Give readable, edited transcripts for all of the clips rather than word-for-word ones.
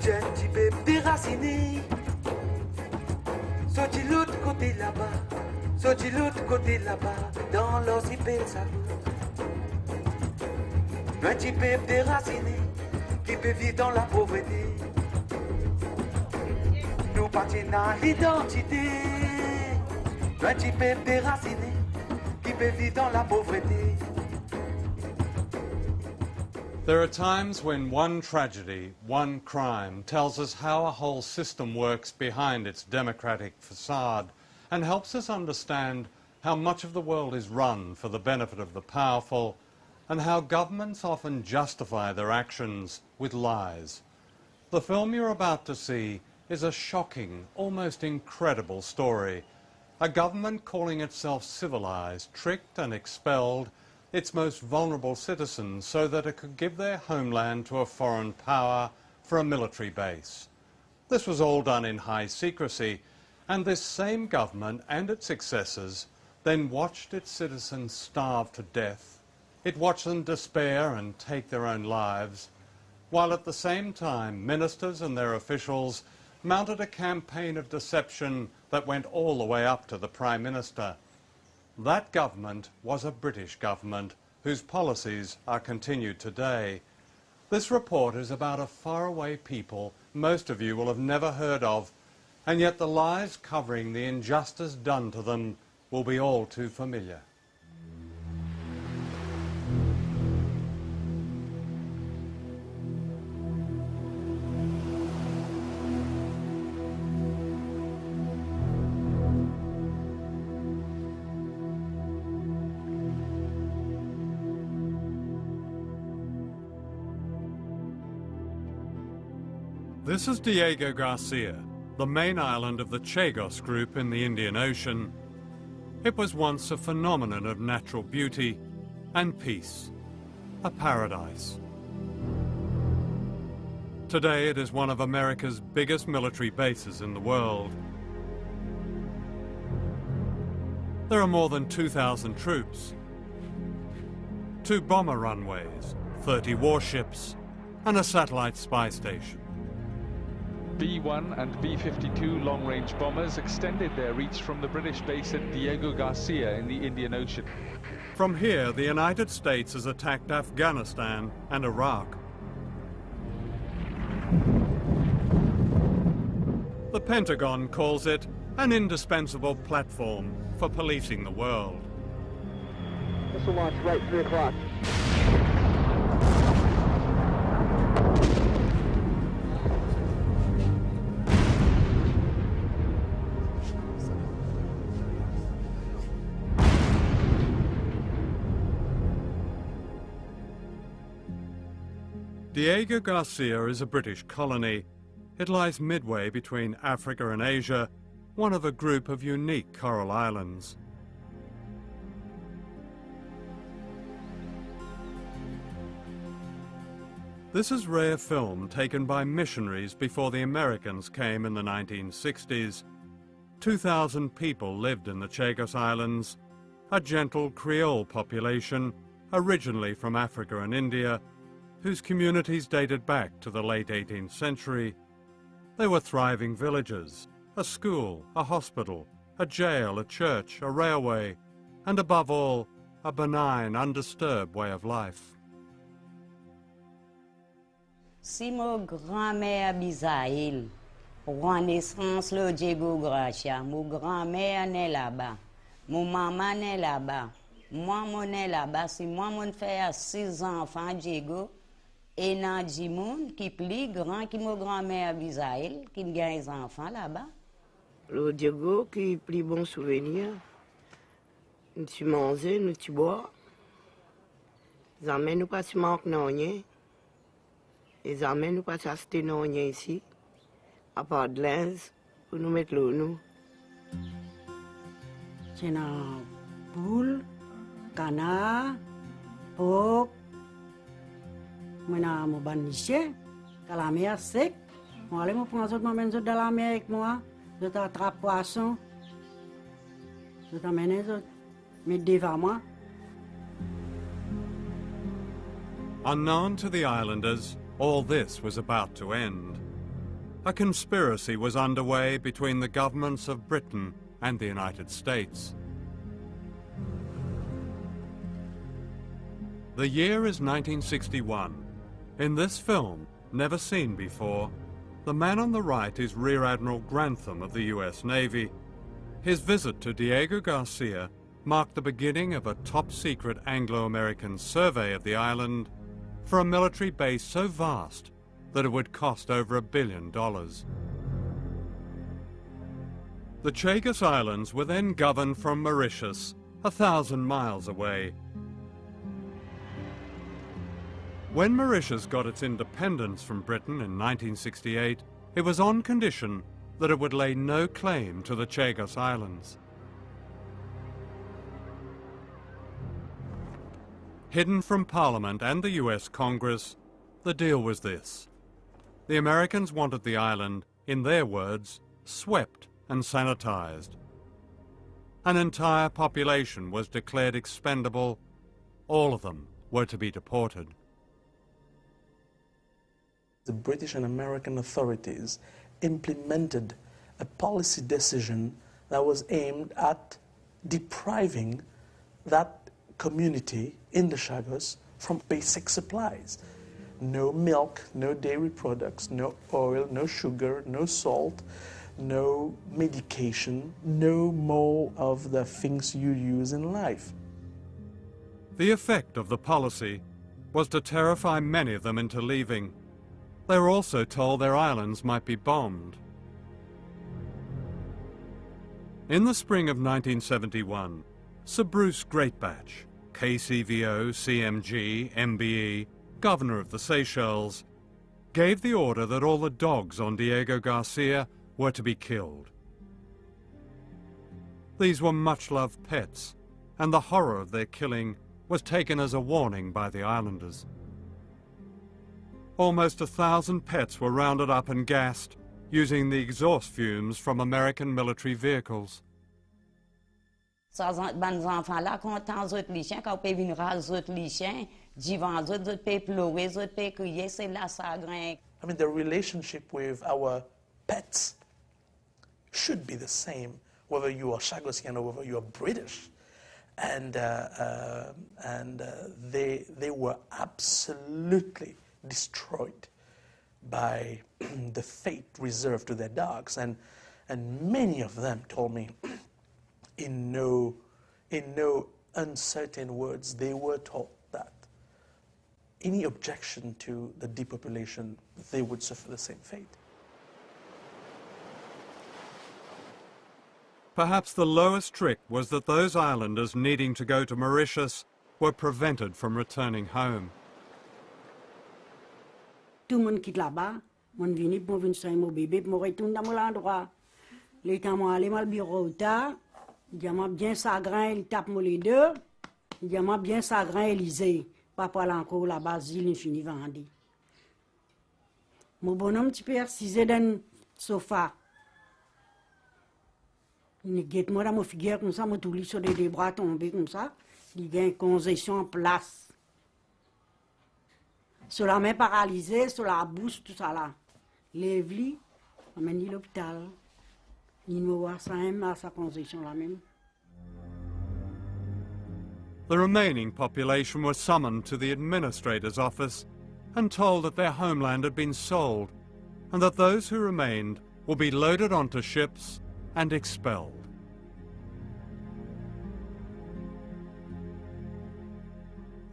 jeune type déraciné. Sorti l'autre côté là-bas, sorti l'autre côté là-bas, dans l'occipé ça. Un type déraciné qui peut vivre dans la pauvreté. Nous partons dans l'identité. Un type déraciné qui peut vivre dans la pauvreté. There are times when one tragedy, one crime, tells us how a whole system works behind its democratic facade and helps us understand how much of the world is run for the benefit of the powerful and how governments often justify their actions with lies. The film you're about to see is a shocking, almost incredible story. A government calling itself civilized, tricked and expelled its most vulnerable citizens so that it could give their homeland to a foreign power for a military base. This was all done in high secrecy, and this same government and its successors then watched its citizens starve to death. It watched them despair and take their own lives, while at the same time ministers and their officials mounted a campaign of deception that went all the way up to the Prime Minister. That government was a British government whose policies are continued today. This report is about a faraway people most of you will have never heard of, and yet the lies covering the injustice done to them will be all too familiar. This is Diego Garcia, the main island of the Chagos group in the Indian Ocean. It was once a phenomenon of natural beauty and peace, a paradise. Today it is one of America's biggest military bases in the world. There are more than 2,000 troops, 2 bomber runways, 30 warships, and a satellite spy station. B-1 and B-52 long-range bombers extended their reach from the British base at Diego Garcia in the Indian Ocean. From here, the United States has attacked Afghanistan and Iraq. The Pentagon calls it an indispensable platform for policing the world. This will launch right 3 o'clock. Diego Garcia is a British colony. It lies midway between Africa and Asia, one of a group of unique coral islands. This is rare film taken by missionaries before the Americans came in the 1960s. 2,000 people lived in the Chagos Islands, a gentle Creole population originally from Africa and India, whose communities dated back to the late 18th century. They were thriving villages, a school, a hospital, a jail, a church, a railway, and above all, a benign, undisturbed way of life. Si mon grand-mère Bisaïl, pour naissance le Diego Gracia, mon grand-mère n'est là-bas, mon maman n'est là-bas, moi mon est là-bas, si moi mon fait 6 enfants Diego, et nan di moun qui plus grand que mon grand-mère Bisaïl, qui gagne des enfants là-bas. Le Diego qui plus bon souvenir, nous tu manges, nous tu bois, ils amènent nous pas tu manques non rien, ils amènent nous pas tu acheter non rien ici, à part de linge pour nous mettre l'eau nous. C'est un poule, canard, porc. Moi, je suis banniché, quand la mer est sec, je vais aller me prendre dans la mer avec moi, je t'attrape poisson, je t'amène, je mets devant moi. Unknown to the islanders, all this was about to end. A conspiracy was underway between the governments of Britain and the United States. The year is 1961. In this film, never seen before, the man on the right is Rear Admiral Grantham of the US Navy. His visit to Diego Garcia marked the beginning of a top-secret Anglo-American survey of the island for a military base so vast that it would cost over $1 billion. The Chagos Islands were then governed from Mauritius, 1,000 miles away. When Mauritius got its independence from Britain in 1968, it was on condition that it would lay no claim to the Chagos Islands. Hidden from Parliament and the US Congress, the deal was this. The Americans wanted the island, in their words, swept and sanitized. An entire population was declared expendable. All of them were to be deported. The British and American authorities implemented a policy decision that was aimed at depriving that community in the Chagos from basic supplies. No milk, no dairy products, no oil, no sugar, no salt, no medication, no more of the things you use in life. The effect of the policy was to terrify many of them into leaving. They were also told their islands might be bombed. In the spring of 1971, Sir Bruce Greatbatch, KCVO, CMG, MBE, Governor of the Seychelles, gave the order that all the dogs on Diego Garcia were to be killed. These were much-loved pets, and the horror of their killing was taken as a warning by the islanders. Almost 1,000 pets were rounded up and gassed using the exhaust fumes from American military vehicles. Ça ban enfants là content autres les chiens quand peut venir ras autres les chiens, divan autres peut pleurer, autres peut crier, c'est là ça grain. I mean, the relationship with our pets should be the same, whether you are Chagosian or whether you are British. And they were absolutely destroyed by the fate reserved to their dogs. And many of them told me, in no uncertain words, they were told that any objection to the depopulation, they would suffer the same fate. Perhaps the lowest trick was that those islanders needing to go to Mauritius were prevented from returning home. Tout le monde quitte là-bas, mon vini pour venir sur mon bébé, pour me retourner dans mon endroit. Les temps moi aller mal bureau tard, il m'a bien sagrin, il tape moi les deux, il m'a bien sagrin Élysée, pas pour aller encore là-bas, il fini vendu. Mon bonhomme tu peux assiser dans le sofa. Negate moi dans mon figure comme ça, moi tout lit sur les bras tombés comme ça, il y a une congestion en place. Sur la main paralysée, sur la bouche, tout ça là. Lève-lui, amène-lui à l'hôpital. Il me voit ça même à sa congestion là même. The remaining population were summoned to the administrator's office and told that their homeland had been sold and that those who remained will be loaded onto ships and expelled.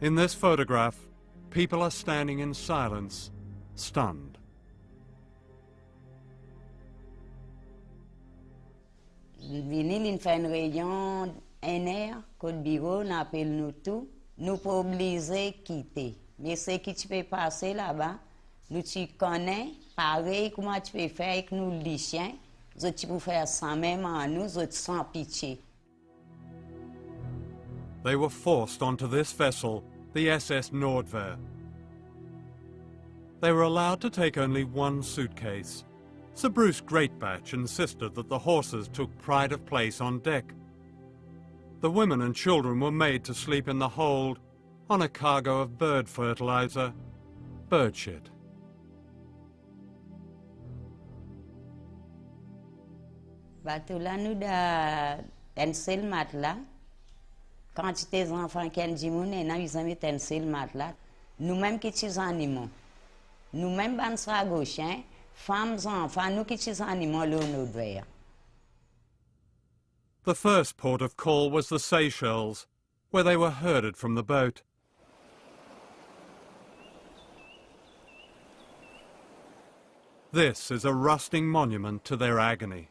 In this photograph, people are standing in silence, stunned. Vini fait une réunion NR, code bureau, on appelle nous tout, nous pas obligés quitter. Mais ce qui tu peux passer là-bas, nous tu connais, pareil comment tu peux faire avec nous les chiens, tu peux faire ça même en nous, sans pitié. They were forced onto this vessel, the SS Nordver. They were allowed to take only one suitcase. Sir Bruce Greatbatch insisted that the horses took pride of place on deck. The women and children were made to sleep in the hold on a cargo of bird fertilizer, bird shit. Bateau là, nous avons un seul matelas. Quantité d'enfants qui ont dit, nous avons un seul matelas. Nous-mêmes qui sommes animaux. Nous-mêmes, nous sommes gauches, femmes, enfants, nous qui sommes animaux, nous devons. The first port of call was the Seychelles, where they were herded from the boat. This is a rusting monument to their agony.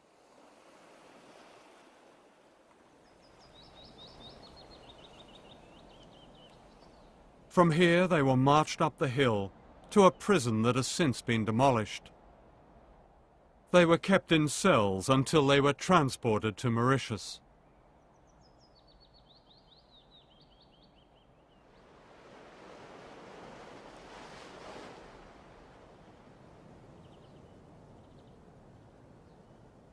From here they were marched up the hill to a prison that has since been demolished. They were kept in cells until they were transported to Mauritius.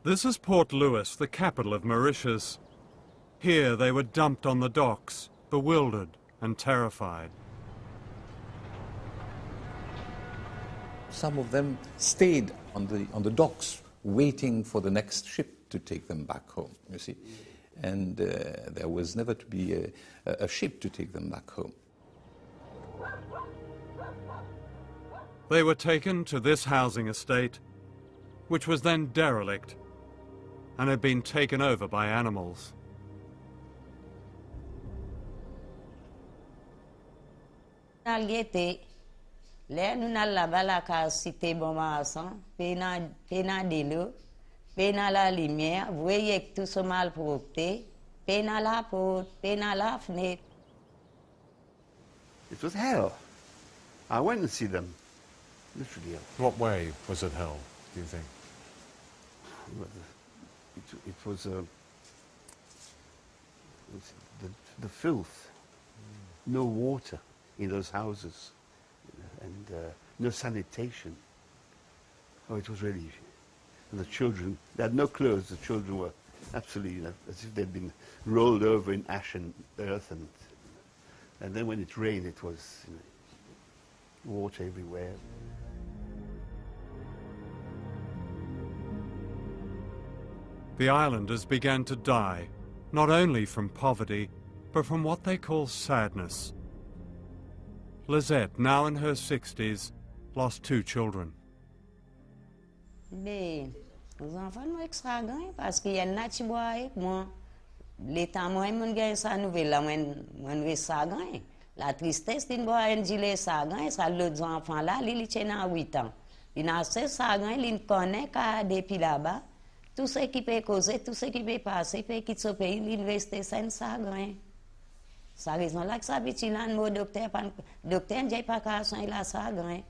This is Port Louis, the capital of Mauritius. Here they were dumped on the docks, bewildered and terrified. Some of them stayed on the docks, waiting for the next ship to take them back home, you see. And there was never to be a ship to take them back home. They were taken to this housing estate, which was then derelict and had been taken over by animals. Là, nous allons là-bas, la cité Bon-Marsan, pena de l'eau, pena la lumière, vous voyez que tout ce mal propre, pena la porte, pena la fenêtre. It was hell. I went and see them, literally hell. What way was it hell, do you think? It was the filth, no water in those houses. And no sanitation. Oh, it was really... And the children, they had no clothes. The children were absolutely, as if they'd been rolled over in ash and earth. And then when it rained, it was water everywhere. The islanders began to die, not only from poverty, but from what they call sadness. Lizette, now in her 60s, lost 2 children. Les enfants sont extravagants parce qu'il y en a qui boivent avec moi. L'état moi, je gagne sa nouvelle, moi, je sagin. La tristesse, c'est une gilet sagin, ça l'autre enfant là, il tient 8 ans. Il a ce sagin, il connaît qu'à depuis là-bas, tout ce qui peut causer, tout ce qui peut passer, peut quitter ce pays, il reste sans sagin. C'est la raison là que ça veut dire que le docteur n'est pas qu'à soigner la sagrin.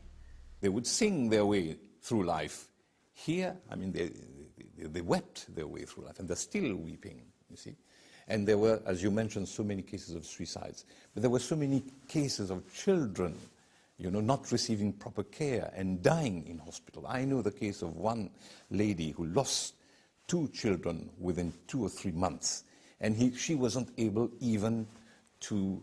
They would sing their way through life. Here, I mean, they wept their way through life, and they're still weeping, you see. And there were, as you mentioned, so many cases of suicides. But there were so many cases of children, not receiving proper care and dying in hospital. I know the case of one lady who lost 2 children within 2 or 3 months. And she wasn't able even to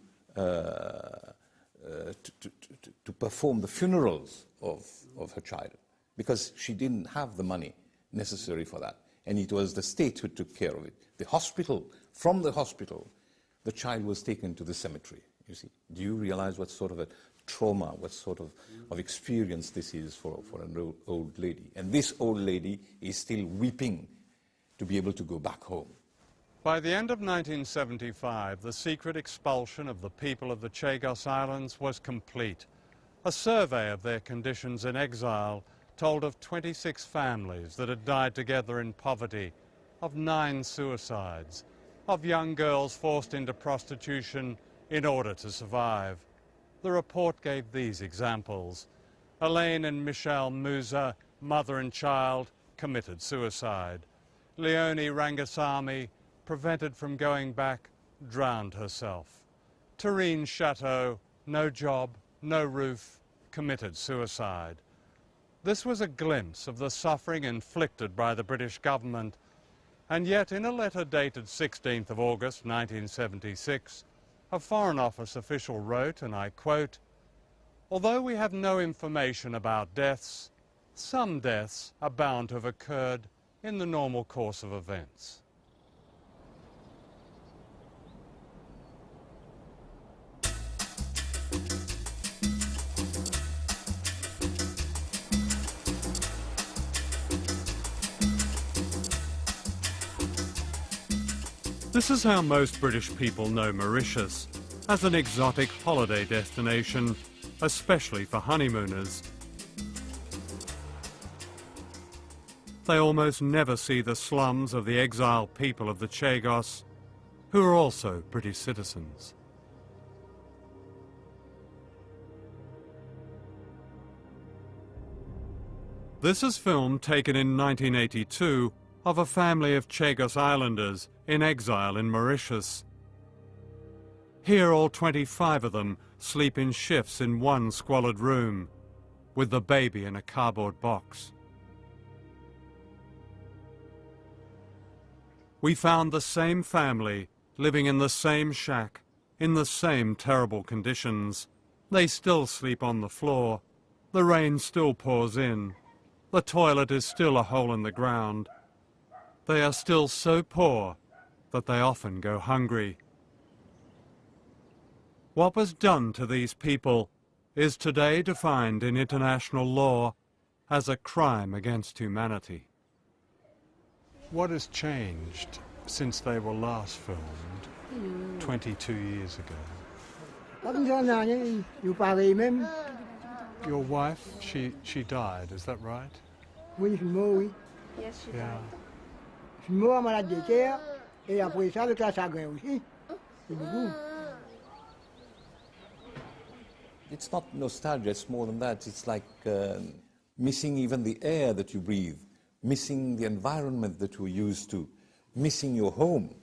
perform the funerals of her child because she didn't have the money necessary for that. And it was the state who took care of it. The hospital, from the hospital, the child was taken to the cemetery, you see. Do you realize what sort of a trauma, what sort of experience this is for an old lady? And this old lady is still weeping to be able to go back home. By the end of 1975, the secret expulsion of the people of the Chagos Islands was complete. A survey of their conditions in exile told of 26 families that had died together in poverty, of 9 suicides, of young girls forced into prostitution in order to survive. The report gave these examples. Elaine and Michelle Musa, mother and child, committed suicide. Leonie Rangasamy, prevented from going back, drowned herself. Tarine Chateau, no job, no roof, committed suicide. This was a glimpse of the suffering inflicted by the British government, and yet in a letter dated 16th of August 1976, a Foreign Office official wrote, and I quote, "Although we have no information about deaths, some deaths are bound to have occurred in the normal course of events. This is how most British people know Mauritius, as an exotic holiday destination, especially for honeymooners. They almost never see the slums of the exiled people of the Chagos, who are also British citizens. This is film taken in 1982 of a family of Chagos Islanders in exile in Mauritius. Here all 25 of them sleep in shifts in one squalid room, with the baby in a cardboard box. We found the same family living in the same shack, in the same terrible conditions. They still sleep on the floor. The rain still pours in. The toilet is still a hole in the ground. They are still so poor that they often go hungry. What was done to these people is today defined in international law as a crime against humanity. What has changed since they were last filmed 22 years ago? Your wife, she died, is that right? Oui, oui. Yes, she Yeah. died. Je suis mort malade de terre et après ça, le cas chagrin aussi. C'est beaucoup. It's not nostalgia, it's more than that. It's like missing even the air that you breathe, missing the environment that you're used to, missing your home,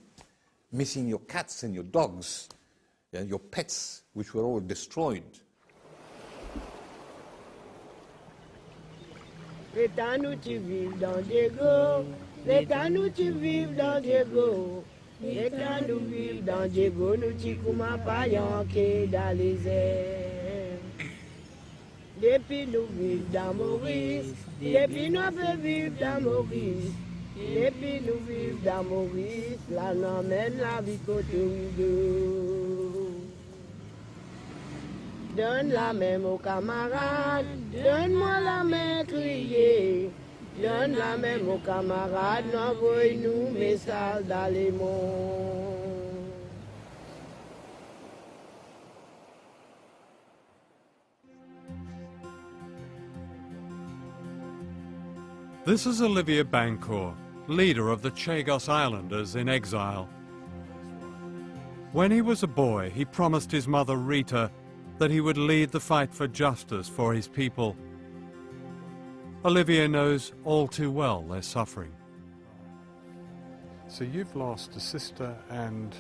missing your cats and your dogs, and your pets, which were all destroyed. Les temps nous tu vives dans Diego, les temps nous tu vives dans Diego, les temps nous vivent dans Diego, nous tu comment pas yanké dans les airs. Depuis nous vivons dans Maurice, depuis nous peut vivre dans Maurice, depuis nous vivons dans Maurice, là nous emmène la vie côté où. Donne la main aux camarades, donne-moi la main criée. Donne la main aux camarades, envoie-nous message dans les mondes. This is Olivier Bancourt, leader of the Chagos Islanders in exile. When he was a boy, he promised his mother Rita that he would lead the fight for justice for his people. Olivier knows all too well their suffering. So you've lost a sister and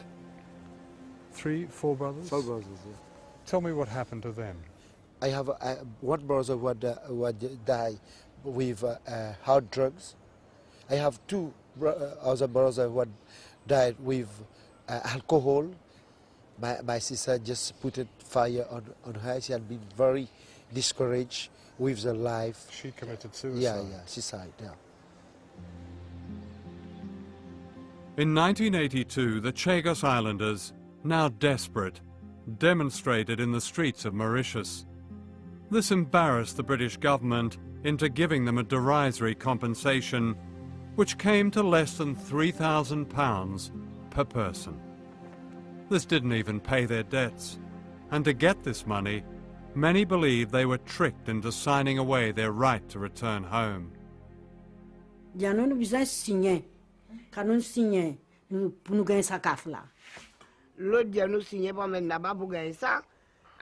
four brothers? 4 brothers, yeah. Tell me what happened to them. I have one brother who died with hard drugs. I have 2 other brothers who died with alcohol. My sister just put a fire on her. She had been very discouraged with the life. She committed suicide? Yeah, suicide, yeah. In 1982, the Chagos Islanders, now desperate, demonstrated in the streets of Mauritius. This embarrassed the British government into giving them a derisory compensation, which came to less than £3,000 per person. This didn't even pay their debts, and to get this money, many believe they were tricked into signing away their right to return home. Nous avons besoin de signer. Quand nous signons, pour nous gagner sa CAF là. L'autre dia nous signer pour mettre là-bas pour gagner ça.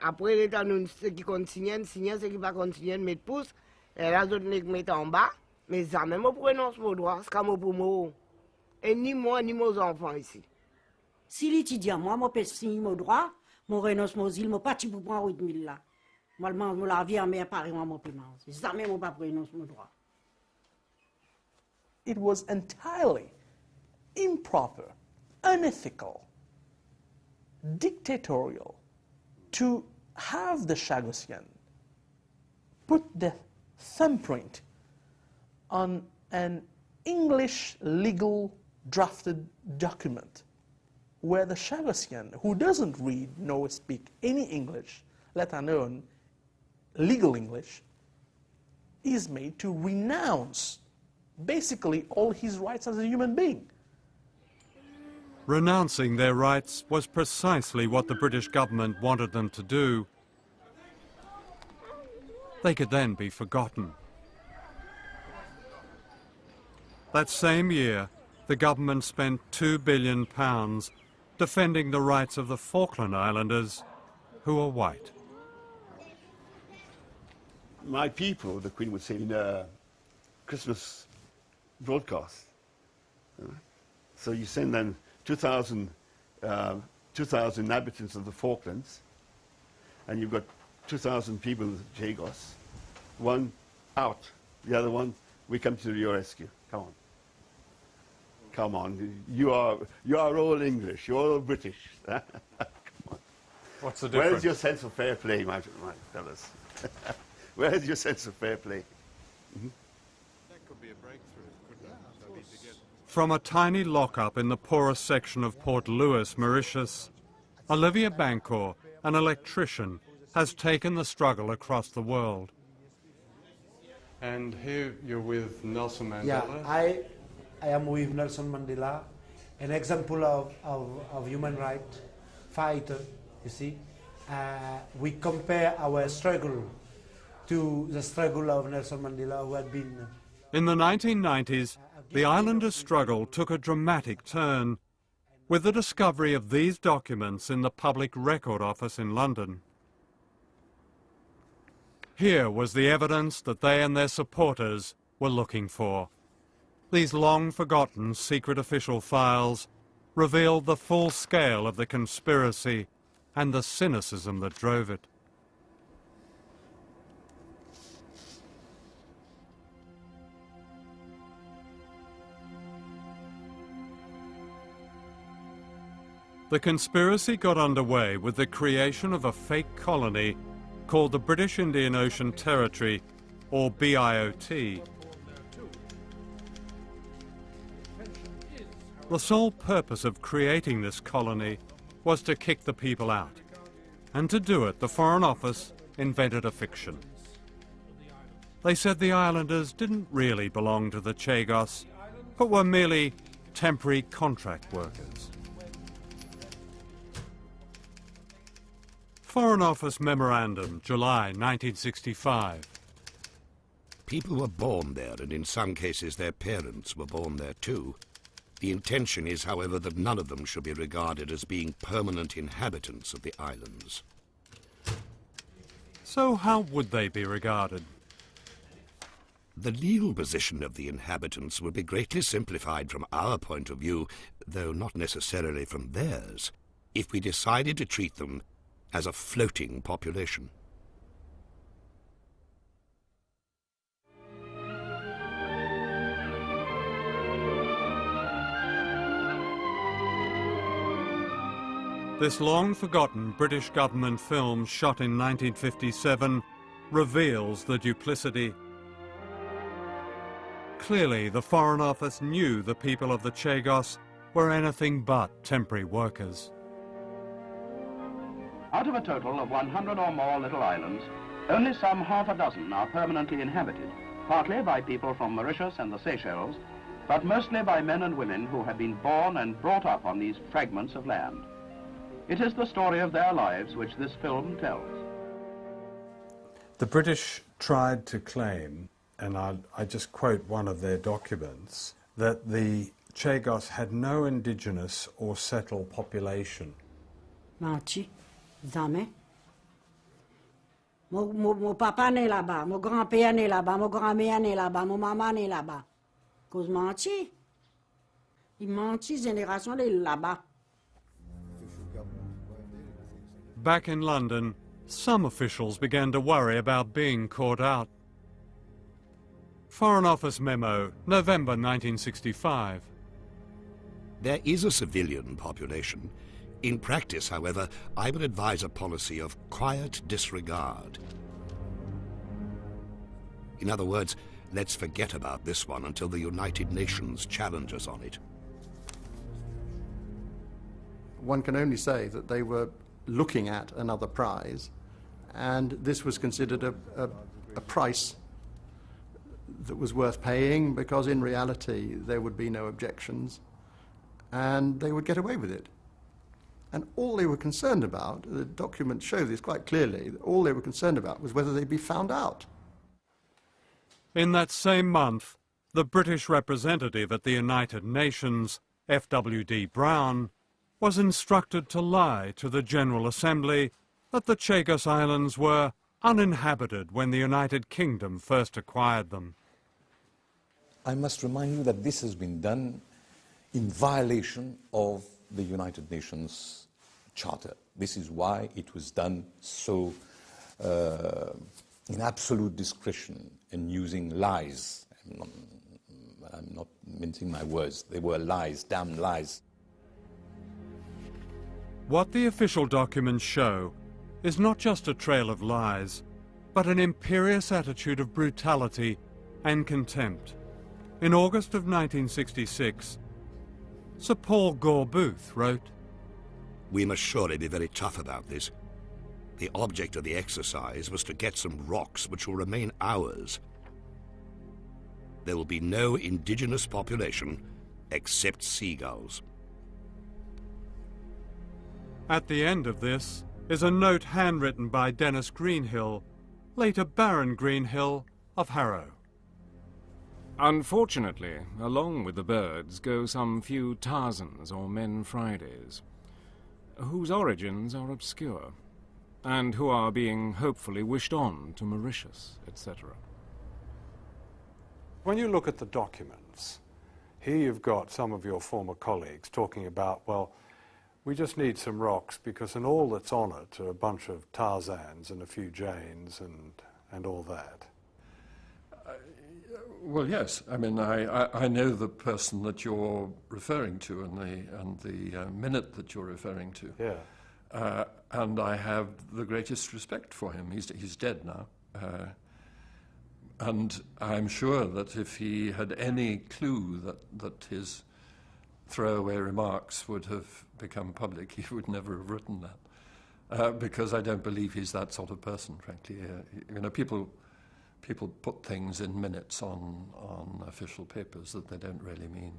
Après, l'état nous, ceux qui continuent, signer, ceux qui ne pas continuer, mettre pouce. Et là, les autres mettent en bas. Mais ça, même au prononce mon droit, c'est comme pour moi. Et ni moi, ni mes enfants ici. Si l'étudiant, moi, je peux signer mon droit, mon renonce, mon île, mon parti pour prendre 8 000 là. Moi, je la vie en mer, Paris, moi, mon paiement. Ça, même, je ne peux pas renoncer mon droit. It was entirely improper, unethical, dictatorial to have the Chagosian put the thumbprint on an English legal drafted document where the Chagossian, who doesn't read nor speak any English, let alone legal English, is made to renounce basically all his rights as a human being. Renouncing their rights was precisely what the British government wanted them to do. They could then be forgotten. That same year, the government spent £2 billion defending the rights of the Falkland Islanders, who were white. My people, the Queen would say in a Christmas broadcast. So you send them 2,000 inhabitants of the Falklands, and you've got 2,000 people in Chagos. One out, the other one, we come to your rescue. Come on. Come on, you are all English, you're all British. Come on. What's the difference? Where's your sense of fair play, my fellas? Where's your sense of fair play? Mm-hmm. That could be a breakthrough, couldn't it? From a tiny lock-up in the poorest section of Port Louis, Mauritius, Olivia Bancourt, an electrician, has taken the struggle across the world. And here you're with Nelson Mandela? Yeah, I am with Nelson Mandela, an example of human rights fighter, you see. We compare our struggle to the struggle of Nelson Mandela, who had been... In the 1990s, the islanders' struggle took a dramatic turn with the discovery of these documents in the Public Record Office in London. Here was the evidence that they and their supporters were looking for. These long-forgotten secret official files revealed the full scale of the conspiracy and the cynicism that drove it. The conspiracy got underway with the creation of a fake colony called the British Indian Ocean Territory, or BIOT. The sole purpose of creating this colony was to kick the people out. And to do it, the Foreign Office invented a fiction. They said the islanders didn't really belong to the Chagos, but were merely temporary contract workers. Foreign Office Memorandum, July 1965. People were born there, and in some cases their parents were born there too. The intention is, however, that none of them should be regarded as being permanent inhabitants of the islands. So how would they be regarded? The legal position of the inhabitants would be greatly simplified from our point of view, though not necessarily from theirs, if we decided to treat them as a floating population. This long-forgotten British government film shot in 1957 reveals the duplicity. Clearly, the Foreign Office knew the people of the Chagos were anything but temporary workers. Out of a total of 100 or more little islands, only some half a dozen are permanently inhabited, partly by people from Mauritius and the Seychelles, but mostly by men and women who have been born and brought up on these fragments of land. It is the story of their lives which this film tells. The British tried to claim, and I just quote one of their documents, that the Chagos had no indigenous or settled population. Menti, jamais. Mon papa né là-bas, mon grand-père né là-bas, mon grand-mère né là-bas, mon maman né là-bas. Cause menti. Il menti, génération là-bas. Back in London, some officials began to worry about being caught out. Foreign Office memo, November 1965. There is a civilian population. In practice, however, I would advise a policy of quiet disregard. In other words, Let's forget about this one until the United Nations challenge us on it. One can only say that they were looking at another prize, and this was considered a price that was worth paying, because in reality there would be no objections and they would get away with it. And all they were concerned about, the documents show this quite clearly, all they were concerned about was whether they'd be found out. In that same month, the British representative at the United Nations, F.W.D. Brown, was instructed to lie to the General Assembly that the Chagos Islands were uninhabited when the United Kingdom first acquired them. I must remind you that this has been done in violation of the United Nations Charter. This is why it was done so in absolute discretion and using lies. I'm not mincing my words. They were lies, damn lies. What the official documents show is not just a trail of lies, but an imperious attitude of brutality and contempt. In August of 1966, Sir Paul Gore Booth wrote, "We must surely be very tough about this. The object of the exercise was to get some rocks which will remain ours. There will be no indigenous population except seagulls." At the end of this is a note handwritten by Dennis Greenhill, later Baron Greenhill of Harrow. Unfortunately, along with the birds go some few Tarzans or Men Fridays, whose origins are obscure, and who are being hopefully wished on to Mauritius, etc. When you look at the documents, here you've got some of your former colleagues talking about, well, we just need some rocks because in all that's on it are a bunch of Tarzans and a few Janes and all that. Well, yes. I mean, I know the person that you're referring to and the minute that you're referring to. Yeah. And I have the greatest respect for him. He's dead now. And I'm sure that if he had any clue that his throwaway remarks would have become public, he would never have written that. Because I don't believe he's that sort of person, frankly. You know, people put things in minutes on official papers that they don't really mean.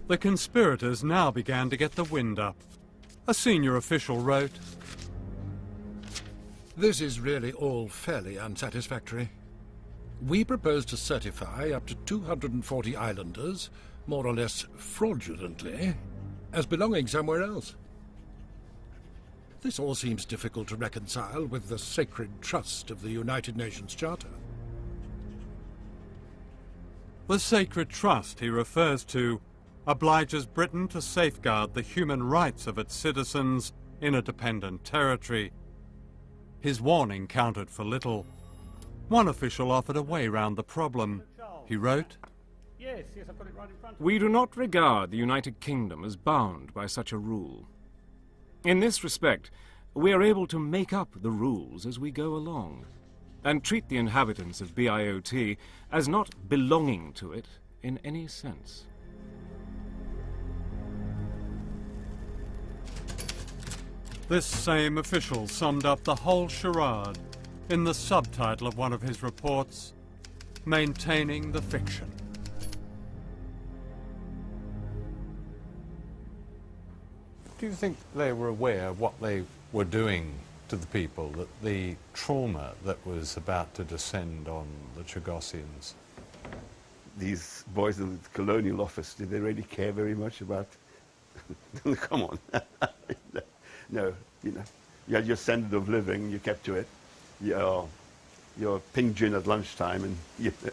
The conspirators now began to get the wind up. A senior official wrote, "This is really all fairly unsatisfactory. We propose to certify up to 240 islanders, more or less fraudulently, as belonging somewhere else. This all seems difficult to reconcile with the sacred trust of the United Nations Charter." The sacred trust he refers to obliges Britain to safeguard the human rights of its citizens in a dependent territory. His warning counted for little. One official offered a way round the problem. He wrote, Yes, I've got it right in front of me. "We do not regard the United Kingdom as bound by such a rule. In this respect, we are able to make up the rules as we go along, and treat the inhabitants of BIOT as not belonging to it in any sense." This same official summed up the whole charade in the subtitle of one of his reports, "Maintaining the Fiction." Do you think they were aware of what they were doing to the people, that the trauma that was about to descend on the Chagossians? These boys in the colonial office, did they really care very much about... Come on. No, you know, you had your standard of living, you kept to it. Your pink gin at lunchtime, and you know.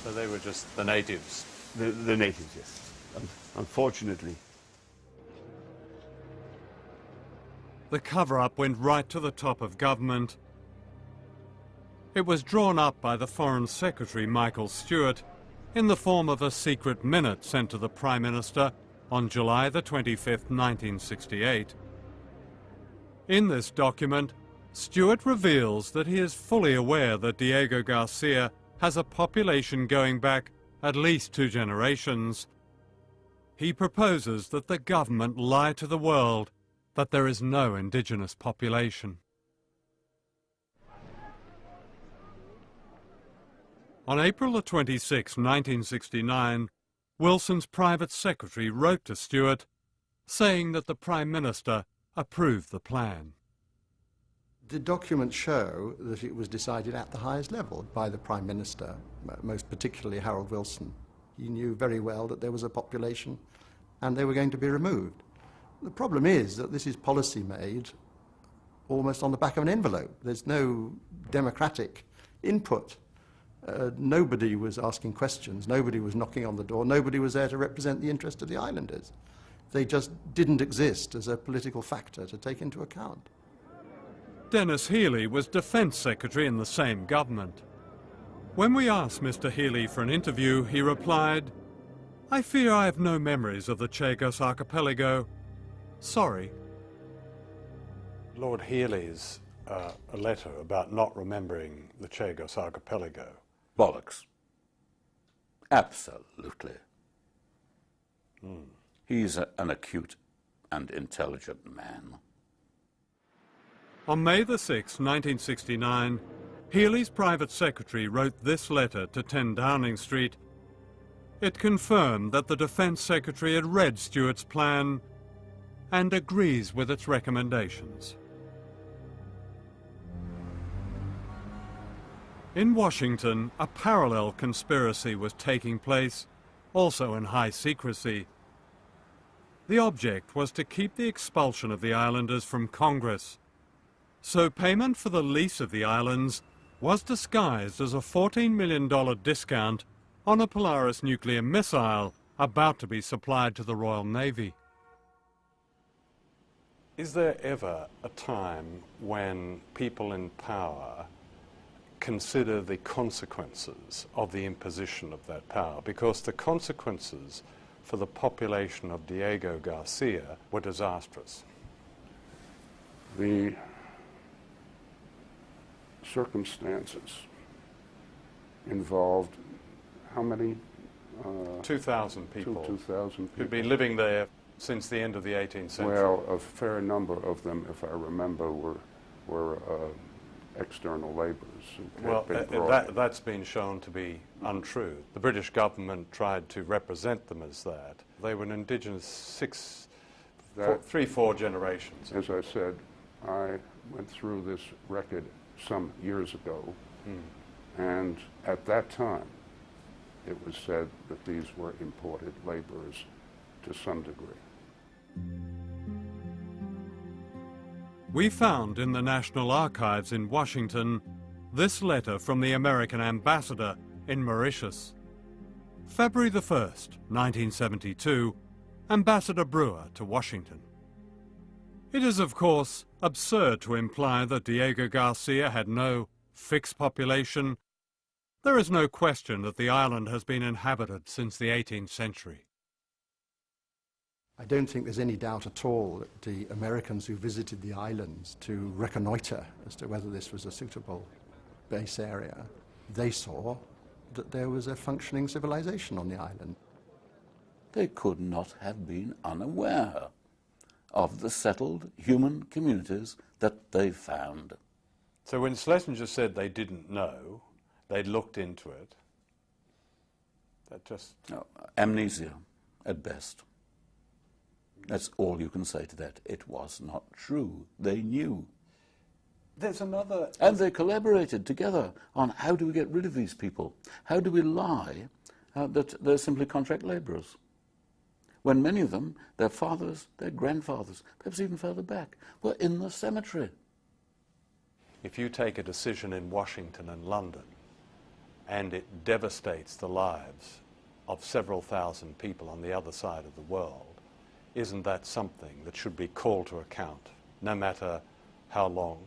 So they were just the natives? The natives, yes. Unfortunately. The cover-up went right to the top of government. It was drawn up by the Foreign Secretary, Michael Stewart, in the form of a secret minute sent to the Prime Minister on July the 25th, 1968. In this document, Stewart reveals that he is fully aware that Diego Garcia has a population going back at least 2 generations. He proposes that the government lie to the world that there is no indigenous population. On April the 26th, 1969, Wilson's private secretary wrote to Stewart saying that the Prime Minister approved the plan. The documents show that it was decided at the highest level by the Prime Minister, most particularly Harold Wilson. He knew very well that there was a population and they were going to be removed. The problem is that this is policy made almost on the back of an envelope. There's no democratic input. Nobody was asking questions, nobody was knocking on the door, nobody was there to represent the interest of the islanders. They just didn't exist as a political factor to take into account. Dennis Healy was Defence Secretary in the same government. When we asked Mr. Healy for an interview, he replied, "I fear I have no memories of the Chagos Archipelago. Sorry." Lord Healy's a letter about not remembering the Chagos Archipelago. Bollocks. Absolutely. He's an acute and intelligent man. On May the 6th, 1969, Healy's private secretary wrote this letter to 10 Downing Street. It confirmed that the Defence Secretary had read Stewart's plan and agrees with its recommendations. In Washington, a parallel conspiracy was taking place, also in high secrecy. The object was to keep the expulsion of the islanders from Congress. So payment for the lease of the islands was disguised as a $14 million discount on a Polaris nuclear missile about to be supplied to the Royal Navy. Is there ever a time when people in power consider the consequences of the imposition of that power? Because the consequences for the population of Diego Garcia were disastrous. The circumstances involved how many? 2,000 people. 2,000 people. Who'd been living there since the end of the 18th century. Well, a fair number of them, if I remember, were external laborers. Well, that's been shown to be untrue. The British government tried to represent them as that. They were an indigenous 3-4 generations. As I said, I went through this record some years ago, and at that time it was said that these were imported laborers to some degree. We found in the National Archives in Washington this letter from the American ambassador in Mauritius. February the 1st, 1972, Ambassador Brewer to Washington. It is, of course, absurd to imply that Diego Garcia had no fixed population. There is no question that the island has been inhabited since the 18th century. I don't think there's any doubt at all that the Americans who visited the islands to reconnoiter as to whether this was a suitable base area, they saw that there was a functioning civilization on the island. They could not have been unaware of the settled human communities that they found. So when Schlesinger said they didn't know, they'd looked into it, that just... No, amnesia, at best. That's all you can say to that. It was not true. They knew. There's another... And they collaborated together on how do we get rid of these people? How do we lie that they're simply contract laborers? When many of them, their fathers, their grandfathers, perhaps even further back, were in the cemetery. If you take a decision in Washington and London and it devastates the lives of several thousand people on the other side of the world, isn't that something that should be called to account, no matter how long?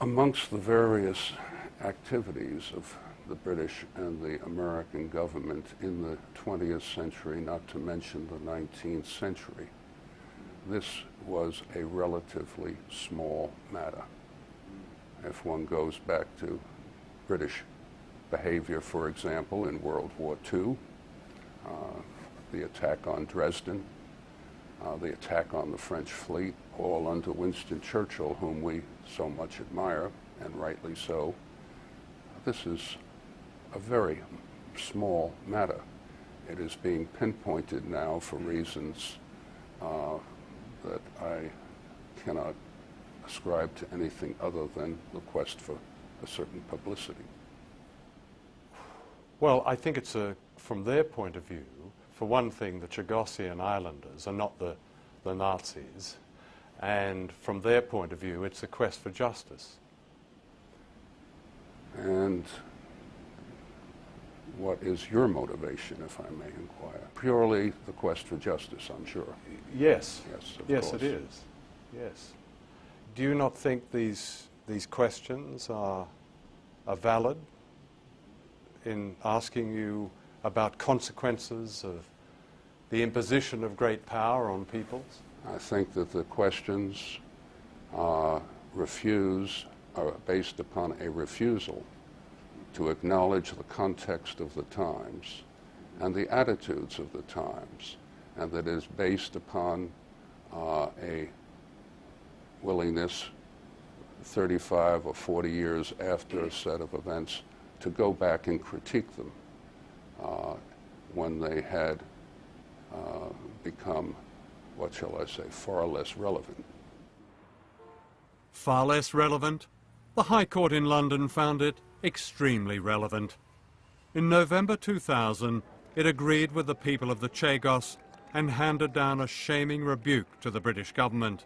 Amongst the various activities of the British and the American government in the 20th century, not to mention the 19th century, this was a relatively small matter. If one goes back to British behavior, for example, in World War II, the attack on Dresden, the attack on the French fleet, all under Winston Churchill, whom we so much admire, and rightly so. This is a very small matter. It is being pinpointed now for reasons that I cannot ascribe to anything other than the quest for a certain publicity. Well, I think it's from their point of view, for one thing, the Chagosian Islanders are not the Nazis, and from their point of view, it's a quest for justice. And what is your motivation, if I may inquire? Purely the quest for justice, I'm sure. Yes. Yes, of yes, course. it is. Yes. Do you not think these questions are valid in asking you about consequences of the imposition of great power on peoples? I think that the questions are based upon a refusal to acknowledge the context of the times and the attitudes of the times, and that is based upon a willingness 35 or 40 years after a set of events to go back and critique them when they had become, what shall I say, far less relevant. Far less relevant? The High Court in London found it extremely relevant. In November 2000, it agreed with the people of the Chagos and handed down a shaming rebuke to the British government.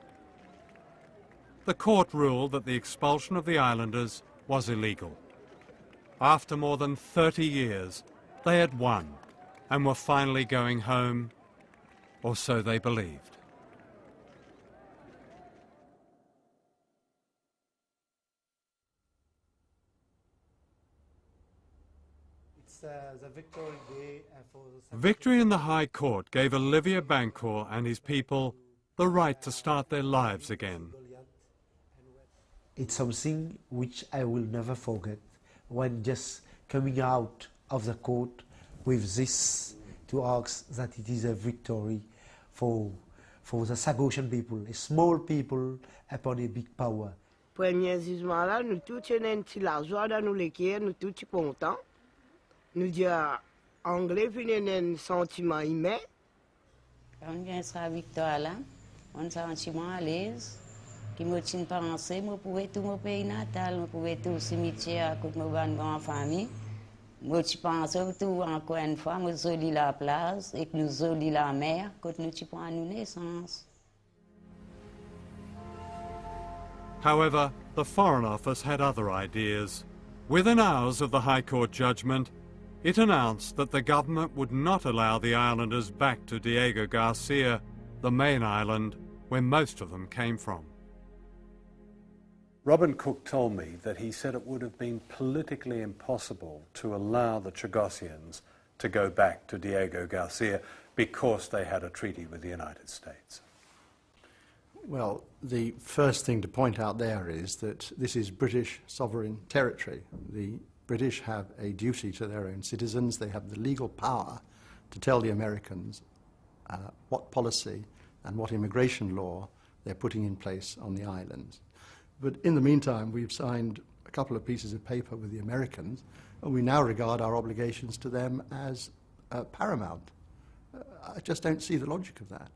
The court ruled that the expulsion of the islanders was illegal. After more than 30 years, they had won and were finally going home, or so they believed. The victory day for the Victory in the High Court gave Olivier Bancourt and his people the right to start their lives again. It's something which I will never forget. When just coming out of the court with this to ask that it is a victory for the Sagosian people, a small people upon a big power. Premier jugement là, nous tous tenons un petit la joie dans nous l'équipe, nous tous contents. Nous disons anglais puis un sentiment humain. Quand on vient à la victoire là, on se sentiment à l'aise. Qui me tient pensé, je pouvais tout mon pays natal, je pouvais tout le cimetière à côté de ma grande famille. Je pense tout encore une fois, je suis la place et que nous sommes la mer quand nous prenons naissance. However, the Foreign Office had other ideas. Within hours of the High Court judgment, it announced that the government would not allow the islanders back to Diego Garcia, the main island where most of them came from. Robin Cook told me that he said it would have been politically impossible to allow the Chagosians to go back to Diego Garcia because they had a treaty with the United States. Well, the first thing to point out there is that this is British sovereign territory. The British have a duty to their own citizens. They have the legal power to tell the Americans what policy and what immigration law they're putting in place on the islands. But in the meantime, we've signed a couple of pieces of paper with the Americans, and we now regard our obligations to them as paramount. I just don't see the logic of that.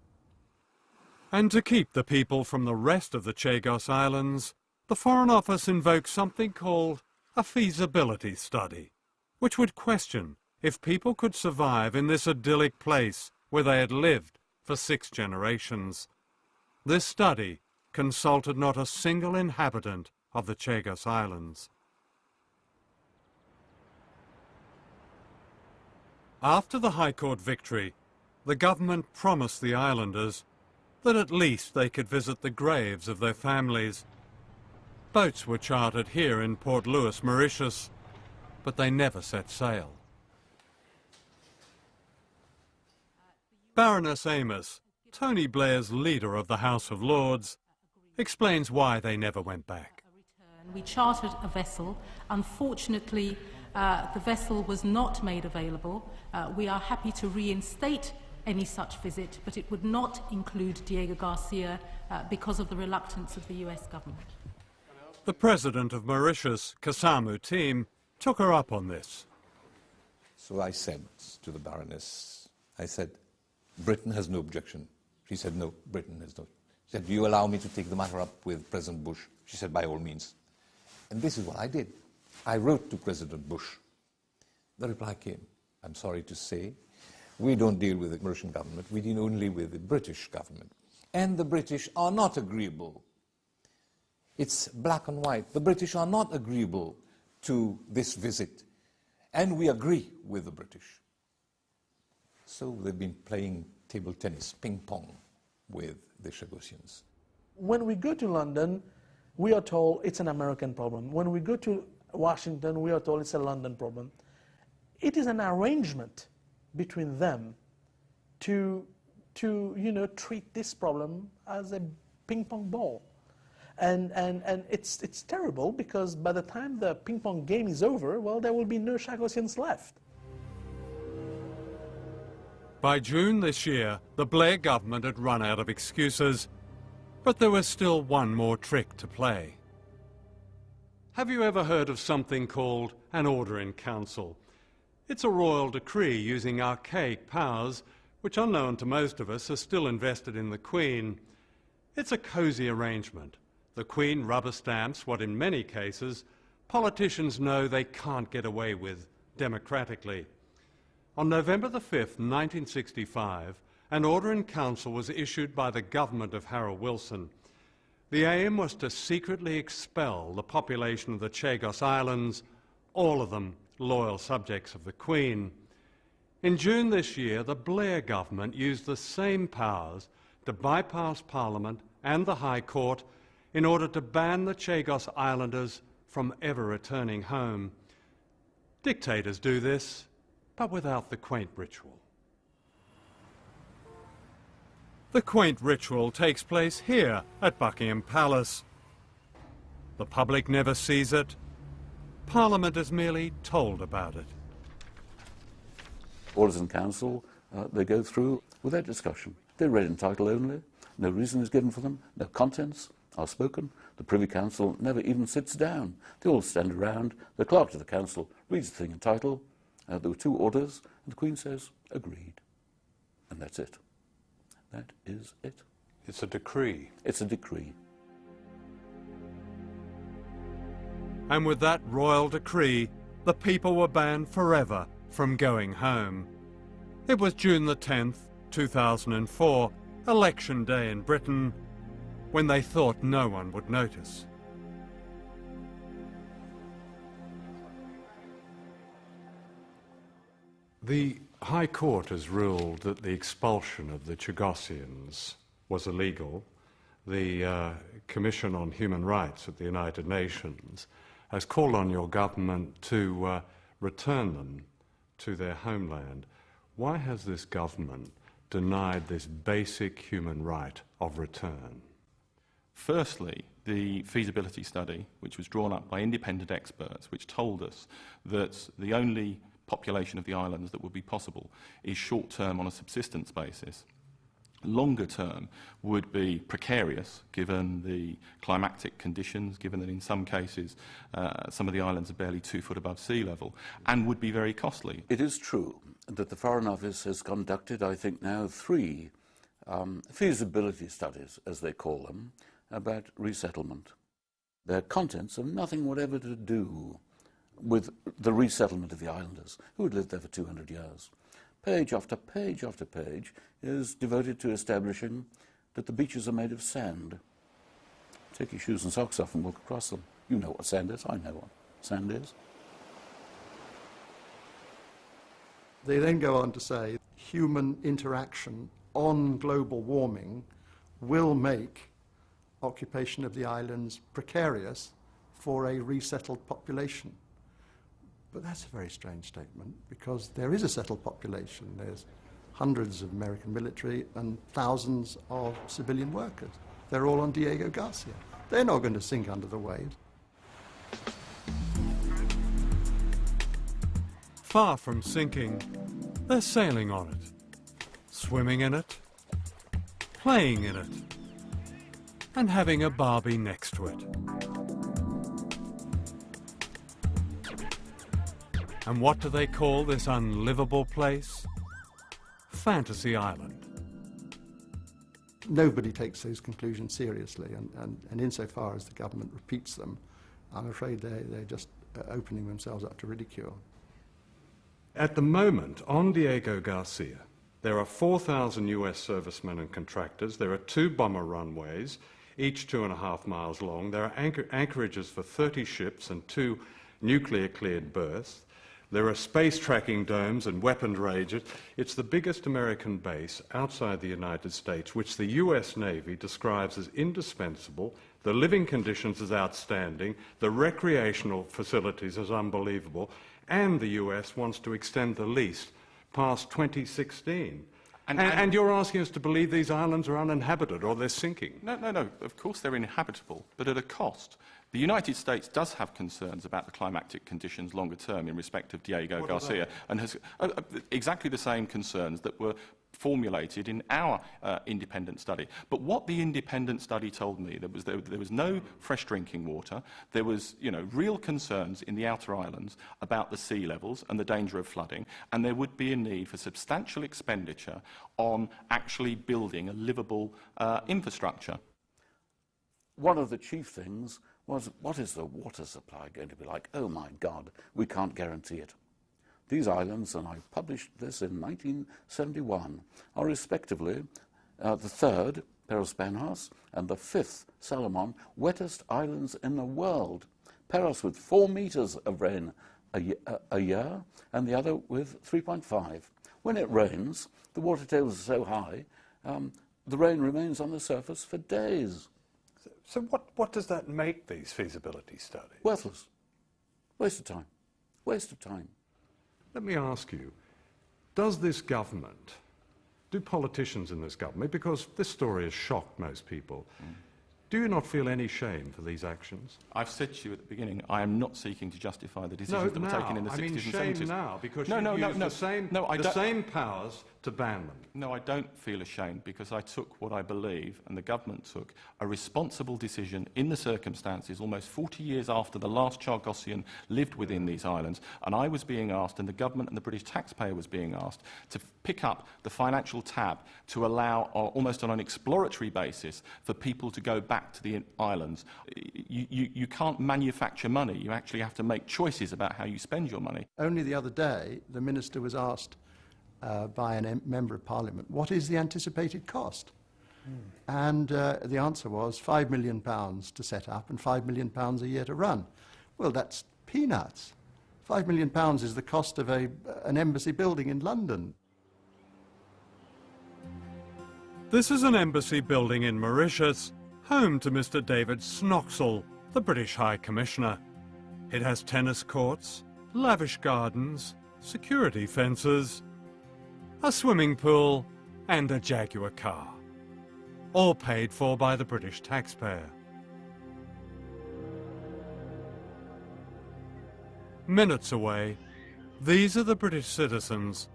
And to keep the people from the rest of the Chagos Islands, the Foreign Office invoked something called a feasibility study, which would question if people could survive in this idyllic place where they had lived for 6 generations. This study consulted not a single inhabitant of the Chagos Islands. After the High Court victory, the government promised the islanders that at least they could visit the graves of their families. Boats were chartered here in Port Louis, Mauritius, but they never set sail. Baroness Amos, Tony Blair's leader of the House of Lords explains why they never went back. We chartered a vessel. Unfortunately, the vessel was not made available. We are happy to reinstate any such visit, but it would not include Diego Garcia because of the reluctance of the US government. The president of Mauritius, Kasamu Team, took her up on this. So I said to the Baroness, I said, Britain has no objection. She said, no, Britain has no. She said, do you allow me to take the matter up with President Bush? She said, by all means. And this is what I did. I wrote to President Bush. The reply came, I'm sorry to say, we don't deal with the Mauritian government, we deal only with the British government. And the British are not agreeable. It's black and white. The British are not agreeable to this visit. And we agree with the British. So they've been playing table tennis, ping pong, with the Chagossians. When we go to London, we are told it's an American problem. When we go to Washington, we are told it's a London problem. It is an arrangement between them to treat this problem as a ping pong ball. And it's terrible because by the time the ping pong game is over, well, there will be no Chagossians left. By June this year, the Blair government had run out of excuses, but there was still one more trick to play. Have you ever heard of something called an Order in Council? It's a royal decree using archaic powers, which unknown to most of us are still invested in the Queen. It's a cosy arrangement. The Queen rubber stamps what in many cases politicians know they can't get away with democratically. On November the 5th, 1965, an Order in Council was issued by the government of Harold Wilson. The aim was to secretly expel the population of the Chagos Islands, all of them loyal subjects of the Queen. In June this year, the Blair government used the same powers to bypass Parliament and the High Court in order to ban the Chagos Islanders from ever returning home. Dictators do this, but without the quaint ritual. The quaint ritual takes place here at Buckingham Palace. The public never sees it. Parliament is merely told about it. Orders in Council, they go through without discussion. They're read in title only. No reason is given for them. No contents are spoken. The Privy Council never even sits down. They all stand around. The clerk of the council reads the thing in title. There were two orders, and the Queen says, agreed. And that's it. That is it. It's a decree. It's a decree. And with that royal decree, the people were banned forever from going home. It was June the 10th, 2004, election day in Britain, when they thought no one would notice. The High Court has ruled that the expulsion of the Chagossians was illegal. The Commission on Human Rights at the United Nations has called on your government to return them to their homeland. Why has this government denied this basic human right of return? Firstly, the feasibility study, which was drawn up by independent experts, which told us that the only population of the islands that would be possible is short-term on a subsistence basis. Longer term would be precarious given the climatic conditions, given that in some cases some of the islands are barely 2 foot above sea level, and would be very costly. It is true that the Foreign Office has conducted, I think now, 3 feasibility studies, as they call them, about resettlement. Their contents have nothing whatever to do with the resettlement of the islanders, who had lived there for 200 years. Page after page after page is devoted to establishing that the beaches are made of sand. Take your shoes and socks off and walk across them. You know what sand is, I know what sand is. They then go on to say human interaction on global warming will make occupation of the islands precarious for a resettled population. But that's a very strange statement, because there is a settled population. There's hundreds of American military and thousands of civilian workers. They're all on Diego Garcia. They're not going to sink under the waves. Far from sinking, they're sailing on it, swimming in it, playing in it, and having a Barbie next to it. And what do they call this unlivable place? Fantasy Island. Nobody takes those conclusions seriously, and insofar as the government repeats them, I'm afraid they're just opening themselves up to ridicule. At the moment, on Diego Garcia, there are 4,000 US servicemen and contractors. There are 2 bomber runways, each 2.5 miles long. There are anchorages for 30 ships and 2 nuclear-cleared berths. There are space tracking domes and weapons ranges. It's the biggest American base outside the United States, which the US Navy describes as indispensable. The living conditions as outstanding, the recreational facilities as unbelievable, and the US wants to extend the lease past 2016. And you're asking us to believe these islands are uninhabited or they're sinking. No. Of course they're inhabitable, but at a cost. The United States does have concerns about the climatic conditions longer term in respect of Diego Garcia, and has exactly the same concerns that were formulated in our independent study. But what the independent study told me, there was no fresh drinking water, there was real concerns in the outer islands about the sea levels and the danger of flooding, and there would be a need for substantial expenditure on actually building a livable infrastructure. One of the chief things was, what is the water supply going to be like? Oh my God, we can't guarantee it. These islands, and I published this in 1971, are respectively the 3rd, Peros Penhas, and the 5th, Salomon, wettest islands in the world. Peros with 4 meters of rain a year, and the other with 3.5. When it rains, the water tables are so high, the rain remains on the surface for days. So what does that make these feasibility studies? Worthless. Waste of time. Waste of time. Let me ask you, does this government, do politicians in this government, because this story has shocked most people, do you not feel any shame for these actions? I've said to you at the beginning, I am not seeking to justify the decisions that were taken in the 60s and 70s. I mean shame now, because you used the same powers to ban them. No, I don't feel ashamed, because I took what I believe, and the government took, a responsible decision in the circumstances almost 40 years after the last Chargossian lived within these islands, and I was being asked, and the government and the British taxpayer was being asked, to pick up the financial tab to allow, almost on an exploratory basis, for people to go back to the islands. You can't manufacture money. You actually have to make choices about how you spend your money. Only the other day, the minister was asked by a member of Parliament, what is the anticipated cost? And the answer was £5 million to set up and £5 million a year to run. Well, that's peanuts. £5 million is the cost of an embassy building in London. This is an embassy building in Mauritius, home to Mr. David Snoxall, the British High Commissioner. It has tennis courts, lavish gardens, security fences, a swimming pool, and a Jaguar car, all paid for by the British taxpayer. Minutes away, these are the British citizens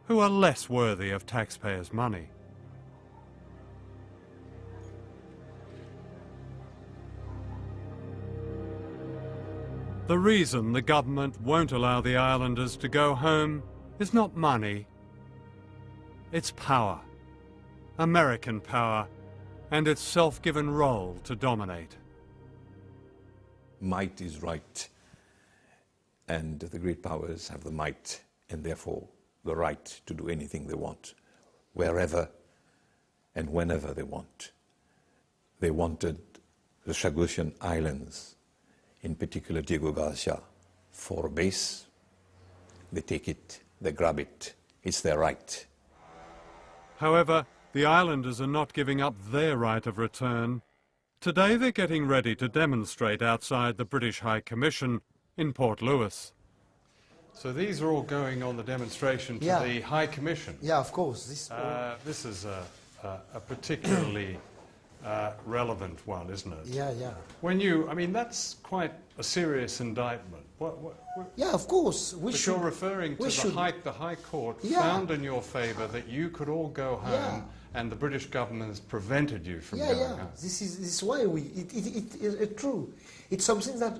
who are less worthy of taxpayers' money. The reason the government won't allow the islanders to go home is not money. It's power, American power, and its self-given role to dominate. Might is right, and the great powers have the might, and therefore the right to do anything they want, wherever and whenever they want. They wanted the Chagosian Islands, in particular Diego Garcia, for a base. They take it, they grab it, it's their right. However, the islanders are not giving up their right of return. Today they're getting ready to demonstrate outside the British High Commission in Port Louis. So these are all going on the demonstration to the High Commission. Yeah, of course. This is a particularly relevant one, isn't it? Yeah, yeah. When you, I mean, that's quite a serious indictment. Yeah, of course. You're referring to the High Court found in your favour that you could all go home, and the British government has prevented you from going home. This is why it's true. It's something that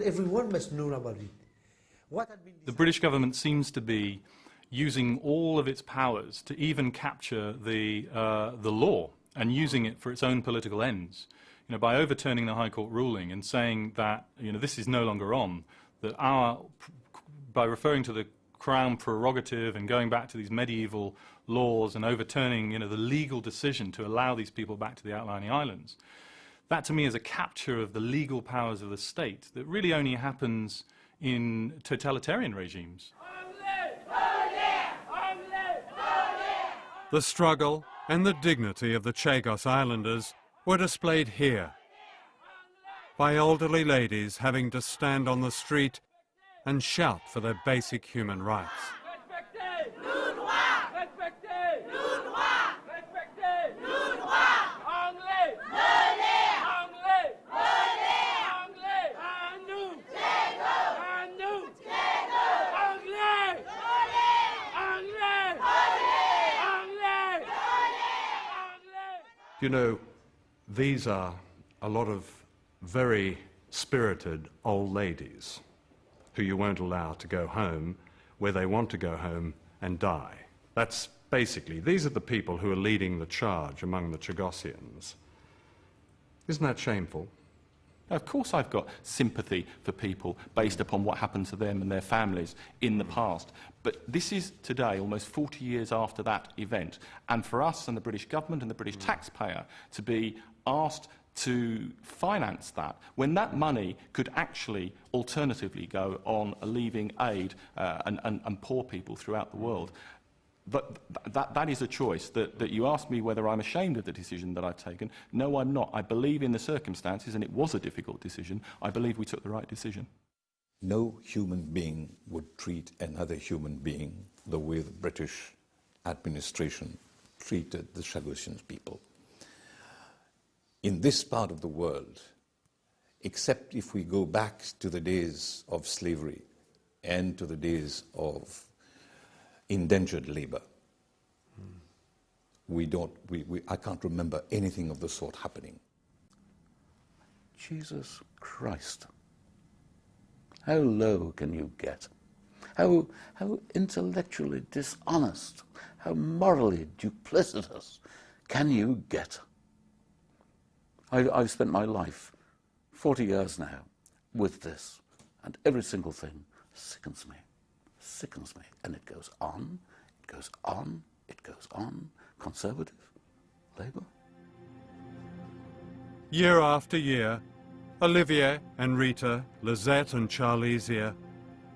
everyone must know about it. The British government seems to be using all of its powers to even capture the law and using it for its own political ends. You know, by overturning the High Court ruling and saying that, you know, this is no longer on, that by referring to the Crown prerogative and going back to these medieval laws and overturning, you know, the legal decision to allow these people back to the outlying islands, that to me is a capture of the legal powers of the state that really only happens in totalitarian regimes. The struggle and the dignity of the Chagos Islanders were displayed here by elderly ladies having to stand on the street and shout for their basic human rights. You know, these are a lot of very spirited old ladies who you won't allow to go home where they want to go home and die. That's basically, these are the people who are leading the charge among the Chagosians. Isn't that shameful? Of course I've got sympathy for people based upon what happened to them and their families in the past. But this is today, almost 40 years after that event, and for us and the British government and the British taxpayer to be asked to finance that, when that money could actually alternatively go on alleviating aid and poor people throughout the world. But that is a choice that you asked me whether I'm ashamed of the decision that I've taken. No, I'm not. I believe in the circumstances, and it was a difficult decision. I believe we took the right decision. No human being would treat another human being the way the British administration treated the Chagosian people. In this part of the world, except if we go back to the days of slavery and to the days of indentured labor, I can't remember anything of the sort happening. Jesus Christ. How low can you get? How intellectually dishonest, how morally duplicitous can you get? I've spent my life, 40 years now, with this, and every single thing sickens me, and it goes on, it goes on, it goes on. Conservative, Labour. Year after year, Olivier and Rita, Lizette and Charlesia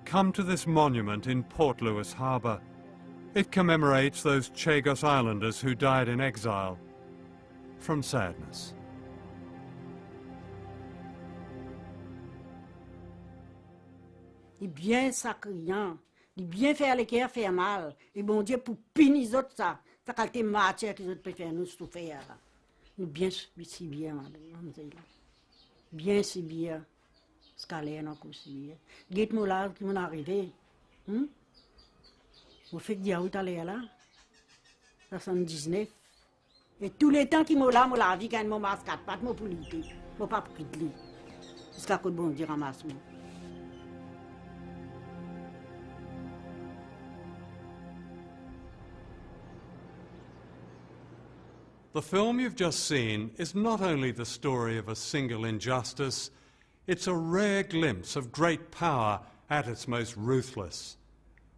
come to this monument in Port Louis Harbour. It commemorates those Chagos Islanders who died in exile from sadness. Il bien sacriant, il bien faire les cœurs faire mal, et bon Dieu pour punir les autres ça qualité matière que les autres peuvent faire nous souffrir là. Nous bien si bien, bien si bien, scalaire non si bien. Dites-moi là qui m'en arrivé, vous faites dire où t'allez là, 79. Et tous les temps qui m'ont là, moi la vie quand mon masque pas mon politique, mon pas pris de lui. Jusqu'à que bon Dieu ramasse moi. The film you've just seen is not only the story of a single injustice, it's a rare glimpse of great power at its most ruthless.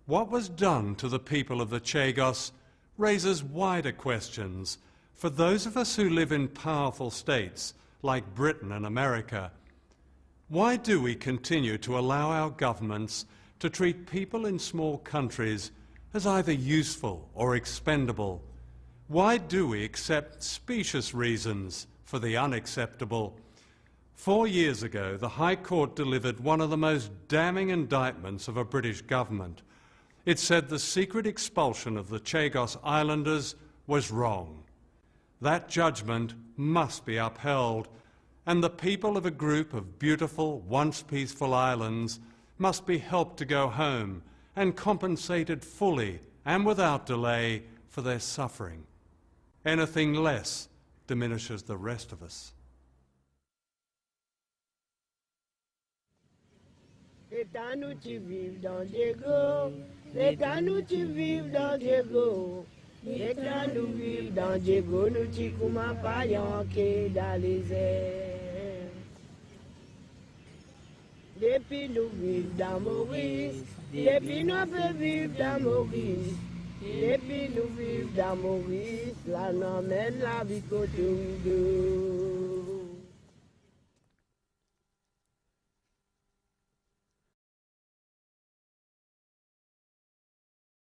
What was done to the people of the Chagos raises wider questions for those of us who live in powerful states like Britain and America. Why do we continue to allow our governments to treat people in small countries as either useful or expendable? Why do we accept specious reasons for the unacceptable? 4 years ago, the High Court delivered one of the most damning indictments of a British government. It said the secret expulsion of the Chagos Islanders was wrong. That judgment must be upheld, and the people of a group of beautiful, once peaceful islands must be helped to go home and compensated fully and without delay for their suffering. Anything less diminishes the rest of us. C'est à nous qui vivons dans Diego, c'est à nous qui vivons dans Diego, c'est à nous vivons dans Diego, nous qui comment paillons qui dans les airs. Depuis nous vivons dans Maurice, depuis nous peut vivre dans Maurice, depuis nous vivons dans Maurice, là nous mène la vie côté de.